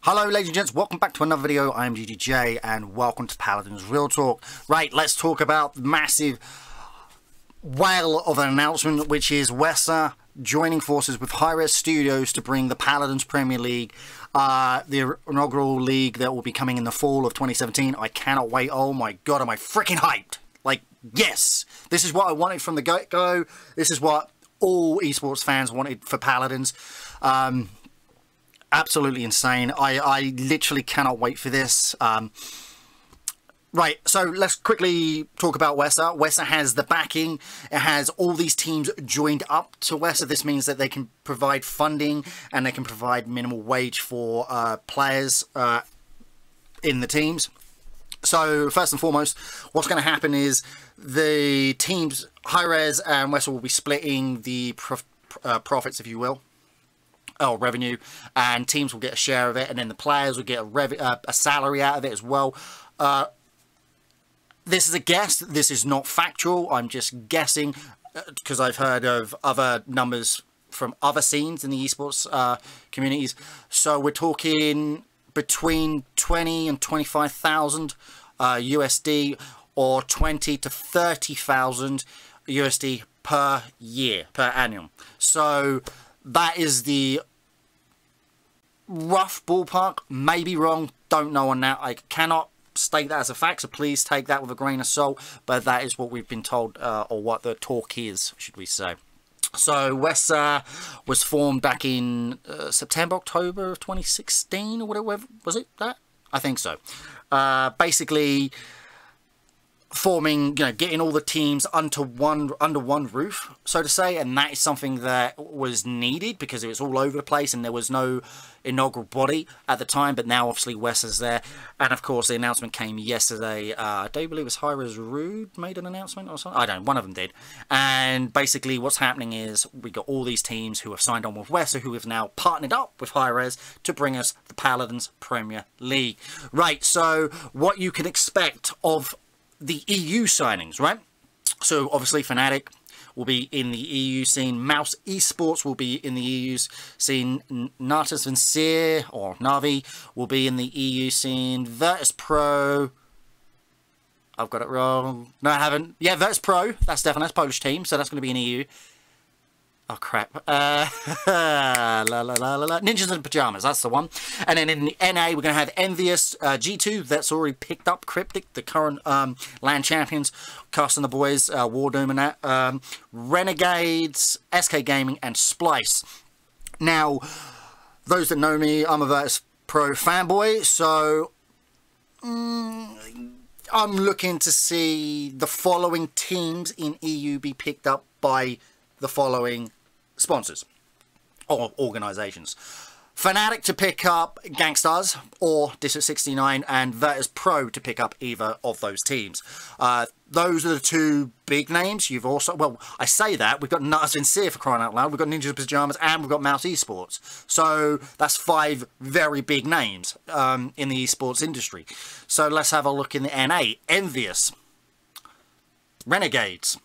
Hello ladies and gents, welcome back to another video. I'm GGJ and welcome to Paladins Real Talk. Right, let's talk about the massive whale of an announcement, which is WESA joining forces with HirezStudios to bring the Paladins Premier League, the inaugural league that will be coming in the fall of 2017. I cannot wait. Oh my god, am I freaking hyped. Like, yes, this is what I wanted from the get-go. This is what all esports fans wanted for Paladins. Absolutely insane. I literally cannot wait for this. Right, so let's quickly talk about WESA. WESA has the backing. It has all these teams joined up to WESA. This means that they can provide funding and they can provide minimal wage for players in the teams. So first and foremost, what's going to happen is the teams, HirezStudios and WESA, will be splitting the profits, if you will. Revenue, and teams will get a share of it, and then the players will get a salary out of it as well. This is a guess. This is not factual. I'm just guessing because I've heard of other numbers from other scenes in the esports communities. So we're talking between 20 and 25,000 USD, or 20 to 30,000 USD per year, per annum. So that is the rough ballpark. Maybe wrong, don't know on that. I cannot state that as a fact, so please take that with a grain of salt, but that is what we've been told, or what the talk is, should we say. So WESA was formed back in September, October of 2016, or whatever, was it that? I think so. Basically forming, getting all the teams under one roof, so to say, and that is something that was needed because it was all over the place and there was no inaugural body at the time. But now obviously WESA's there, and of course the announcement came yesterday. I do believe it was HirezStudios made an announcement or something. I don't know, one of them did. And basically what's happening is we got all these teams who have signed on with WESA, who have now partnered up with HirezStudios to bring us the Paladins Premier League. Right, so what you can expect of the EU signings, right? So obviously Fnatic will be in the EU scene. Mouse Esports will be in the EU scene. Natas Vincere, or Navi, will be in the EU scene. Virtus Pro, I've got it wrong. No, I haven't. Yeah, Virtus Pro, that's definitely, that's Polish team, so that's going to be in EU. Oh crap. Ninjas in Pajamas, that's the one. And then in the NA, we're going to have Envious, G2, that's already picked up Cryptic, the current LAN champions, casting the boys, Wardoom and that. Renegades, SK Gaming, and Splice. Now, those that know me, I'm a Virtus Pro fanboy, so I'm looking to see the following teams in EU be picked up by the following sponsors or organizations. Fnatic to pick up Gangstars or District 69, and Virtus Pro to pick up either of those teams. Those are the two big names. You've also, well, I say that, we've got Natas Vincere, for crying out loud, we've got Ninjas in Pajamas, and we've got Mouse Esports. So that's 5 very big names in the esports industry. So let's have a look in the NA. Envious, Renegades,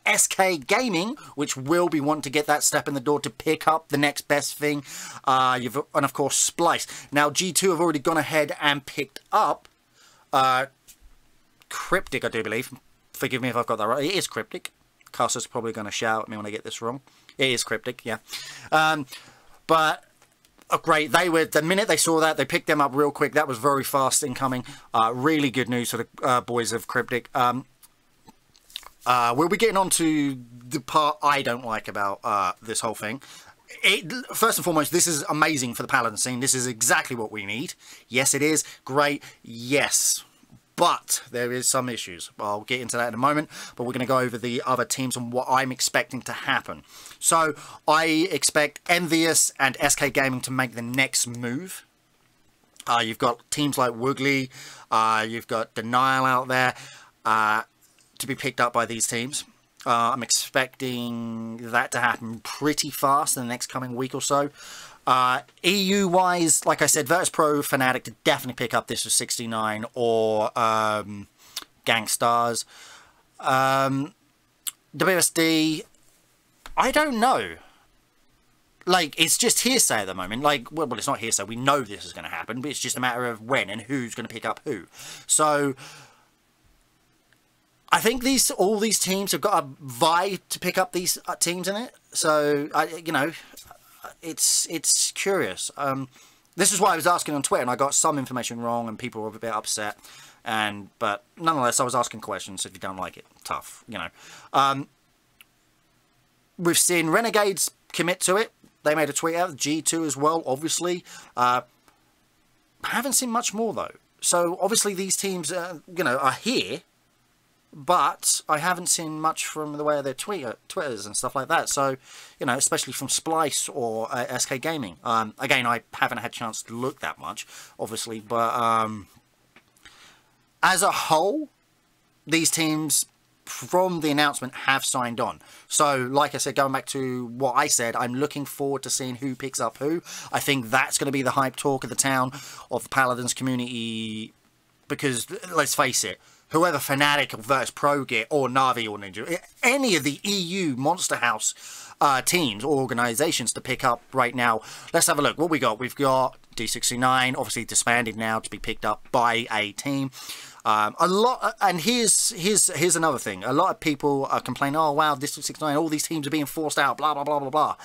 SK Gaming, which will be wanting to get that step in the door to pick up the next best thing, and of course Splice. Now G2 have already gone ahead and picked up Cryptic, I do believe. Forgive me if I've got that right. It is Cryptic. Caster's probably going to shout at me when I get this wrong. It is Cryptic, yeah. But great, they were, the minute they saw that, they picked them up real quick. That was very fast incoming. Really good news for the boys of Cryptic. We'll be getting on to the part I don't like about this whole thing. First and foremost, this is amazing for the Paladin scene. This is exactly what we need. Yes, it is. Great. Yes. But there is some issues. I'll get into that in a moment. But we're going to go over the other teams and what I'm expecting to happen. So I expect Envious and SK Gaming to make the next move. You've got teams like Woogly. You've got Denial out there. To be picked up by these teams. I'm expecting that to happen pretty fast in the next coming week or so. EU wise, like I said, Virtus Pro, Fnatic to definitely pick up this with 69 or Gangstars. WSD, I don't know. like, it's just hearsay at the moment. Like, well, it's not hearsay. We know this is going to happen, but it's just a matter of when and who's going to pick up who. So I think all these teams have got a vie to pick up these teams in it. So, you know, it's curious. This is why I was asking on Twitter, and I got some information wrong, and people were a bit upset. But nonetheless, I was asking questions. If you don't like it, tough, you know. We've seen Renegades commit to it. They made a tweet out. G2 as well, obviously. Haven't seen much more though. So obviously these teams, you know, are here, but I haven't seen much from the way of their Twitters and stuff like that. So, you know, especially from Splice or SK Gaming. Again, I haven't had a chance to look that much, obviously, but as a whole, these teams from the announcement have signed on. So, like I said, going back to what I said, I'm looking forward to seeing who picks up who. I think that's going to be the hype talk of the town, of the Paladins community, because, let's face it, whoever Fnatic versus Pro get, or Na'Vi or Ninja, any of the EU Monster House teams or organisations to pick up right now. Let's have a look. What we got? We've got D69, obviously disbanded now to be picked up by a team. A lot, and here's another thing. A lot of people are complaining, oh wow, District 69, all these teams are being forced out, blah blah blah blah blah.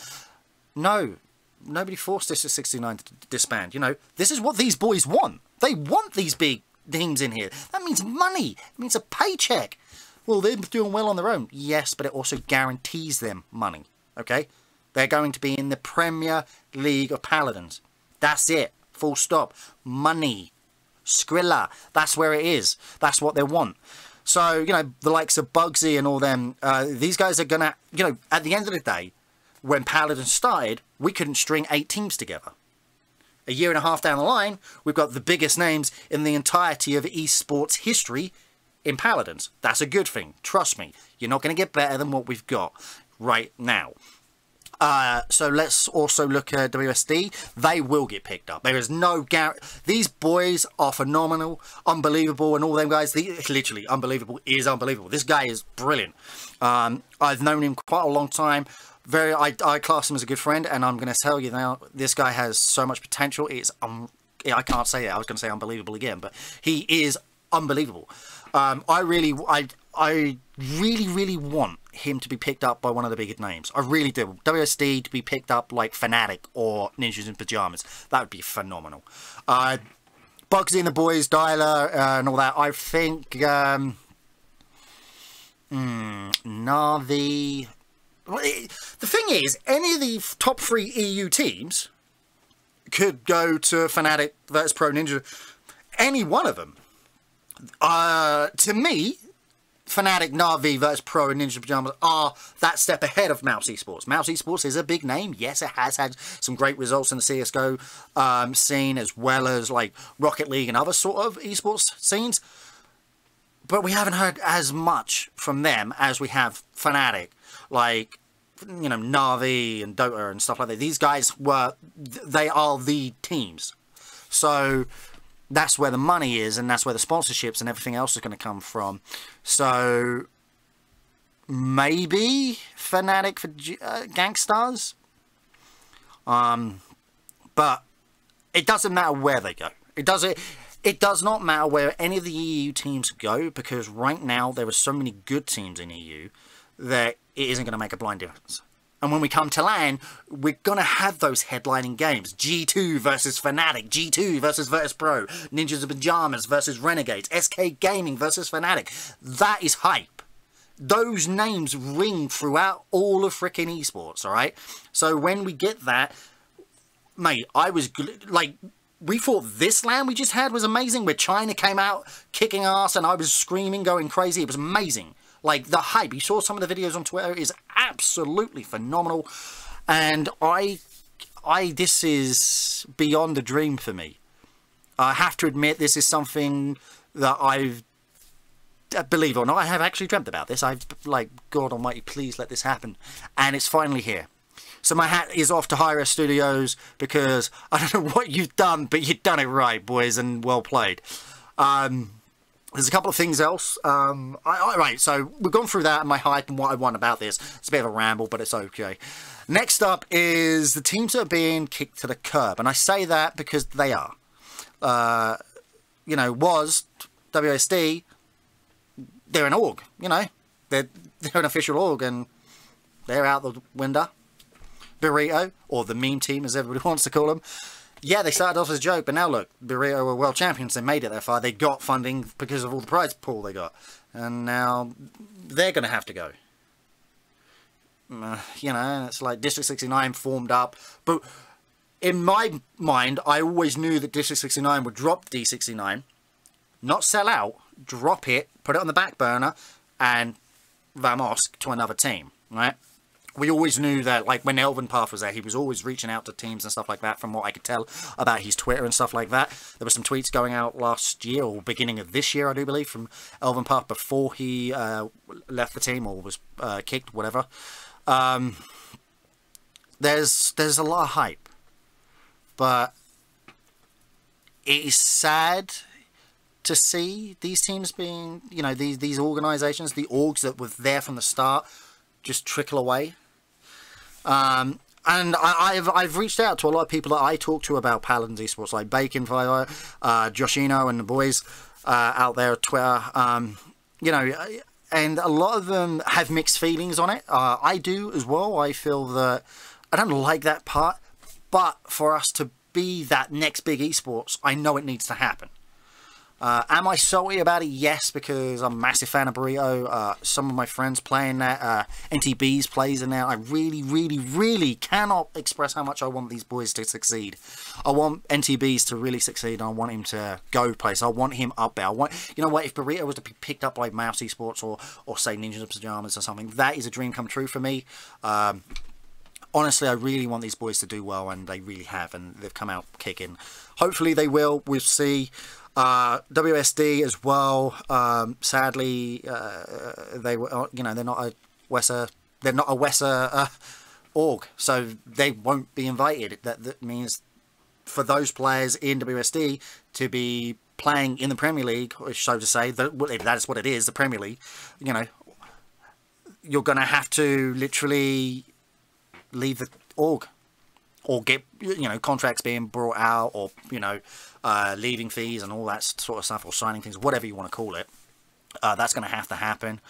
No, nobody forced District 69 to disband. You know, this is what these boys want. They want these big teams in here. That means money. It means a paycheck. Well, they're doing well on their own, yes, but it also guarantees them money. Okay, they're going to be in the Premier League of Paladins. That's it. Full stop. Money. Skrilla, that's where it is. That's what they want. So, you know, the likes of Bugsy and all them, these guys are going to, you know, at the end of the day, when Paladins started, we couldn't string 8 teams together. A year and a half down the line, we've got the biggest names in the entirety of esports history in Paladins. That's a good thing. Trust me. You're not going to get better than what we've got right now. So let's also look at WSD. They will get picked up. There is no guarantee. These boys are phenomenal, unbelievable, and all them guys. Literally, unbelievable is unbelievable. This guy is brilliant. I've known him quite a long time. I class him as a good friend, and I'm going to tell you now, this guy has so much potential. It's I can't say it. I was going to say unbelievable again, but he is unbelievable. I really want him to be picked up by one of the bigger names. I really do. WSD to be picked up like Fnatic or Ninjas in Pyjamas. That would be phenomenal. Bugsy and the boys, Dialer and all that. I think Na'Vi. The thing is, any of the top 3 EU teams could go to Fnatic versus Pro Ninja. Any one of them. To me, Fnatic, Na'Vi versus Pro and Ninja Pyjamas are that step ahead of Mouse Esports. Mouse Esports is a big name. Yes, it has had some great results in the CSGO scene, as well as like Rocket League and other sort of esports scenes. But we haven't heard as much from them as we have Fnatic. Like, you know, Na'Vi and Dota and stuff like that. These guys they are the teams. So that's where the money is, and that's where the sponsorships and everything else is going to come from. So maybe Fnatic for Gangstars, but it doesn't matter where they go. It does not matter where any of the EU teams go, because right now there are so many good teams in EU that it isn't going to make a blind difference. And when we come to LAN, we're going to have those headlining games. G2 versus Fnatic, G2 versus Virtus Pro, Ninjas in Pyjamas versus Renegades, SK Gaming versus Fnatic. That is hype. Those names ring throughout all of frickin' esports, alright? So when we get that, mate, I was, like, we thought this LAN we just had was amazing, where China came out kicking ass and I was screaming, going crazy. It was amazing. Like, the hype, you saw some of the videos on Twitter, is absolutely phenomenal. And this is beyond a dream for me. I have to admit, this is something that believe it or not, I have actually dreamt about this. I've, like, God almighty, please let this happen. And it's finally here. So my hat is off to HirezStudios, because I don't know what you've done, but you've done it right, boys, and well played. There's a couple of things else. Right, so we've gone through that and my hype and what I want about this. It's a bit of a ramble, but it's okay. Next up is the teams that are being kicked to the curb. And I say that because they are. You know, WSD, they're an org, you know. They're an official org and they're out the window. Burrito, or the meme team as everybody wants to call them. Yeah, they started off as a joke, but now look, Burrito were world champions. They made it that far. They got funding because of all the prize pool they got. And now they're going to have to go. You know, it's like District 69 formed up. But in my mind, I always knew that District 69 would drop D69. Not sell out, drop it, put it on the back burner, and vamos to another team, right? We always knew that, like, when Elven Path was there, he was always reaching out to teams and stuff like that, from what I could tell about his Twitter and stuff like that. There were some tweets going out last year, or beginning of this year, I do believe, from Elven Path before he left the team, or was kicked, whatever. There's a lot of hype. But it is sad to see these teams being, you know, these organisations, the orgs that were there from the start, just trickle away. And I've reached out to a lot of people that I talk to about Paladins esports, like Bacon, Joshino, and the boys out there at Twitter. You know, and a lot of them have mixed feelings on it. I do as well. I feel that I don't like that part, but for us to be that next big esports, I know it needs to happen. Am I salty about it? Yes, because I'm a massive fan of Burrito. Some of my friends playing that. NTBs plays in there. I really, really, really cannot express how much I want these boys to succeed. I want NTBs to really succeed. I want him to go place. I want him up there. I want, you know what, if Burrito was to be picked up by Mouse Esports or say Ninjas in Pajamas or something, that is a dream come true for me. Honestly, I really want these boys to do well, and they really have, and they've come out kicking. Hopefully they will. We'll see. WSD as well. Sadly, they were, you know, they're not a WESA. They're not a WESA org, so they won't be invited. That means for those players in WSD to be playing in the Premier League, so to say, that is what it is, the Premier League. You know, you're going to have to literally leave the org, or get, you know, contracts being brought out, or, you know, leaving fees and all that sort of stuff, or signing things, whatever you want to call it. That's going to have to happen.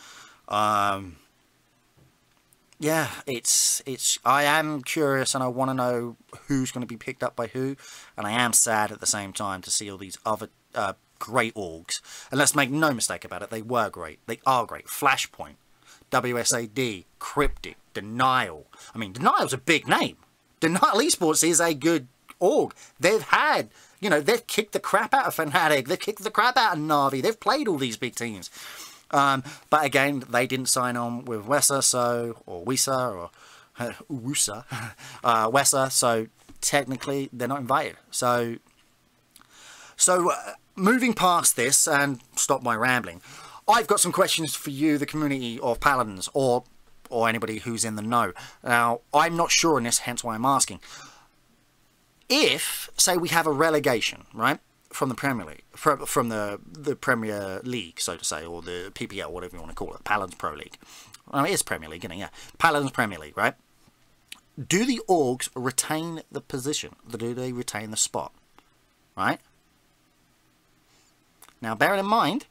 Yeah, I am curious, and I want to know who's going to be picked up by who, and I am sad at the same time to see all these other great orgs. And let's make no mistake about it, they were great. They are great. Flashpoint, WSAD, Cryptic, Denial. I mean, Denial's a big name. Denial Esports is a good org. They've had, you know, they've kicked the crap out of Fnatic. They've kicked the crap out of Na'Vi. They've played all these big teams. But again, they didn't sign on with WESA, or WESA, or WESA, WESA, so technically they're not invited. So moving past this, and stop my rambling, I've got some questions for you, the community of Paladins, or anybody who's in the know. Now, I'm not sure on this, hence why I'm asking. If, say, we have a relegation, right, from the Premier League, from the Premier League, so to say, or the PPL, whatever you want to call it, Paladins Pro League. Well, it is Premier League, isn't it? Yeah. Paladins Premier League, right? Do the orgs retain the position? Do they retain the spot? Right? Now, bearing in mind,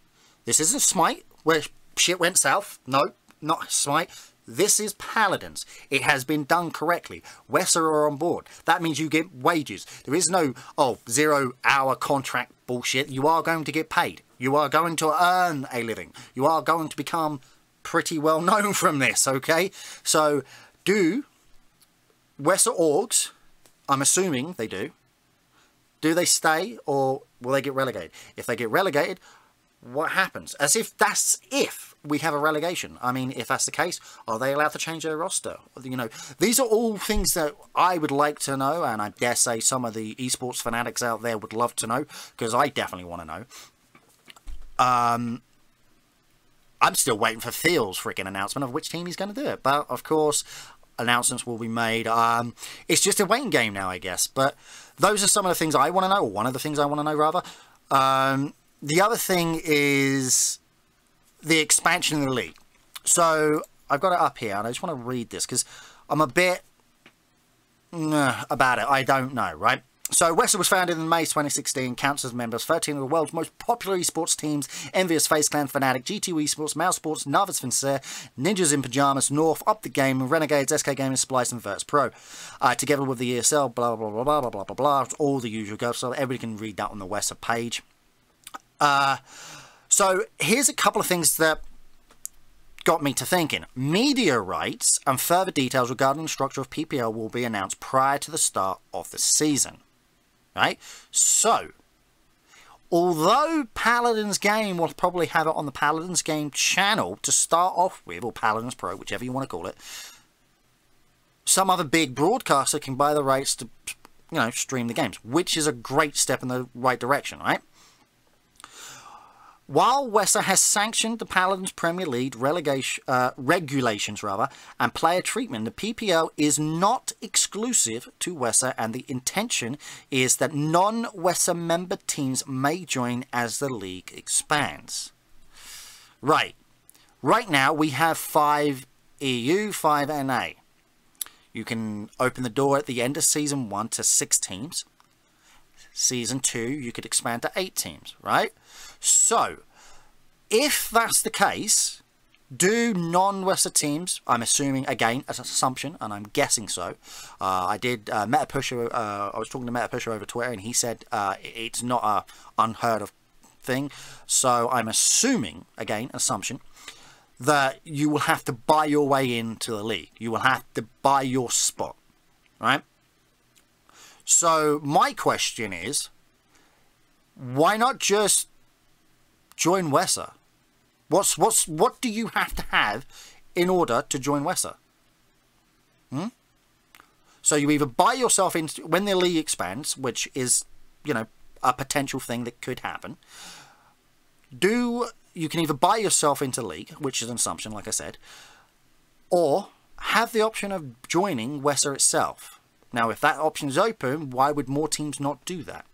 this isn't Smite, where shit went south. No, not Smite. This is Paladins. It has been done correctly. WESA are on board. That means you get wages. There is no, 0-hour contract bullshit. You are going to get paid. You are going to earn a living. You are going to become pretty well known from this, okay? So, do WESA orgs, I'm assuming they do they stay, or will they get relegated? If they get relegated, what happens? As if that's if we have a relegation. I mean, if that's the case, are they allowed to change their roster? You know, these are all things that I would like to know, and I dare say some of the esports fanatics out there would love to know, because I definitely want to know. I'm still waiting for Theo's freaking announcement of which team he's going to do it, but of course, announcements will be made. It's just a waiting game now, I guess. But those are some of the things I want to know, or one of the things I want to know, rather. The other thing is the expansion of the league. So I've got it up here, and I just want to read this because I'm a bit about it, I don't know, right? So WESA was founded in May 2016, counts as members 13 of the world's most popular esports teams: Envious, Face Clan, Fnatic, G2 Esports, Mouse Sports, Narvis Vincere, Ninjas in Pyjamas, North, Up the Game, Renegades, SK Gaming, Splice, and Verts Pro. Together with the ESL, blah, blah, blah, blah, blah, blah, blah, blah, all the usual stuff, so everybody can read that on the WESA page. So here's a couple of things that got me to thinking. Media rights and further details regarding the structure of PPL will be announced prior to the start of the season. Right? So, although Paladins Game will probably have it on the Paladins Game channel to start off with, or Paladins Pro, whichever you want to call it, some other big broadcaster can buy the rights to, you know, stream the games, which is a great step in the right direction, right? While WESA has sanctioned the Paladins Premier League regulations and player treatment, the PPL is not exclusive to WESA, and the intention is that non-WESA member teams may join as the league expands. Right now we have 5 EU, 5 NA. You can open the door at the end of Season 1 to 6 teams. Season 2, you could expand to 8 teams, right? So, if that's the case, do non-WESA teams, I'm assuming, again, as an assumption, and I'm guessing so. I did I was talking to Metapusher over Twitter, and he said it's not a unheard of thing. So I'm assuming, again, assumption, that you will have to buy your way into the league. You will have to buy your spot, right? So my question is, why not just join WESA? What do you have to have in order to join WESA? So you either buy yourself into, when the league expands, which is, you know, a potential thing that could happen. You can either buy yourself into league, which is an assumption, like I said, or have the option of joining WESA itself. Now, if that option is open, why would more teams not do that?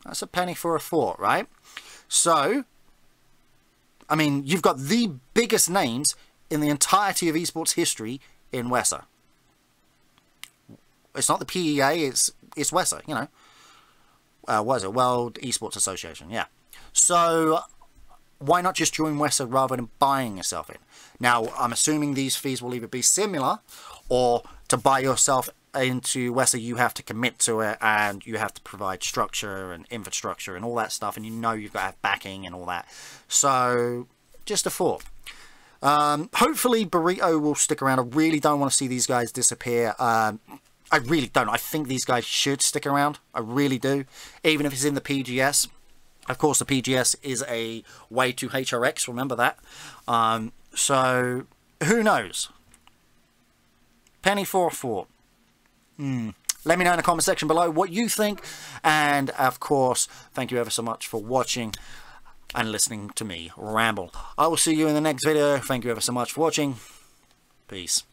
That's a penny for a thought, right? So, I mean, you've got the biggest names in the entirety of esports history in WESA. It's not the PEA, it's WESA, you know. WESA, World Esports Association, yeah. So, why not just join WESA rather than buying yourself in? Now, I'm assuming these fees will either be similar, or to buy yourself into WESA, you have to commit to it, and you have to provide structure and infrastructure and all that stuff, and you know you've got to have backing and all that. So, just a thought. Hopefully Burrito will stick around. I really don't want to see these guys disappear. I really don't. I think these guys should stick around. I really do. Even if it's in the PGS. Of course, the PGS is a way to HRX. Remember that. So, who knows? Penny for a thought. Let me know in the comment section below what you think. And, of course, thank you ever so much for watching and listening to me ramble. I will see you in the next video. Thank you ever so much for watching. Peace.